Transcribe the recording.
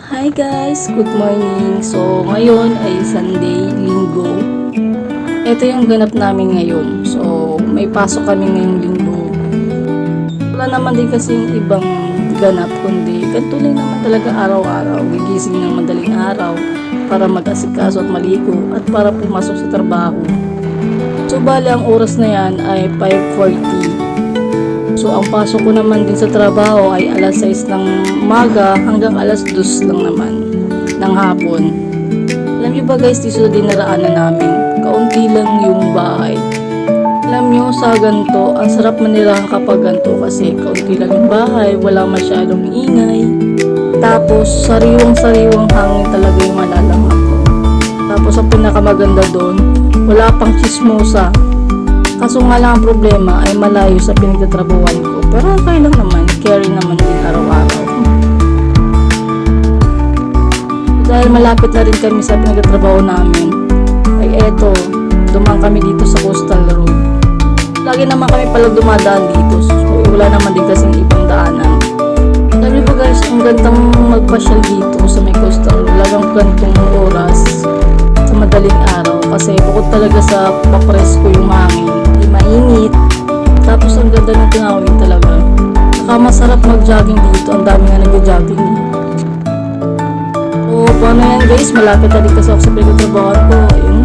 Hi guys, good morning. So, ngayon ay Sunday, Linggo. Ito yung ganap namin ngayon. So, may pasok kami ngayong Linggo. Wala naman din kasi yung ibang ganap, kundi gantuloy naman talaga araw-araw. Gigising ng madaling araw para mag-asikaso at maligo at para pumasok sa trabaho. So, bali ang oras na yan ay 5:40. So, ang pasok ko naman din sa trabaho ay alas 6 ng umaga hanggang alas 2 lang naman ng hapon. Alam nyo ba guys, dito sa dinaraanan namin, kaunti lang yung bahay. Alam nyo, sa ganito, ang sarap manirahan kapag ganito kasi kaunti lang yung bahay, wala masyadong ingay. Tapos, sariwang-sariwang hangin talaga yung malalanghap ko. Tapos, ang pinakamaganda doon, wala pang chismosa. Kaso nga lang ang problema ay malayo sa pinagtatrabuhan ko. Pero okay lang naman, carry naman din araw-araw. Dahil malapit na rin kami sa pinagtatrabaho namin, ay eto, dumaan kami dito sa Coastal Road. Lagi naman kami pala dumadaan dito, so wala naman din kasing ibang daanan. Alam niyo ba guys, ang gandang magpasyal dito sa may Coastal Road, lagang gantong oras sa madaling araw. Kasi bukod talaga sa papresko yung hangin, mainit, tapos ang ganda ng tinawin talaga. Saka masarap mag-jogging dito, ang dami nga nag-jogging. So, paano yan guys, malapit na din kasi ako sa pinagtatrabaho ko. Ayun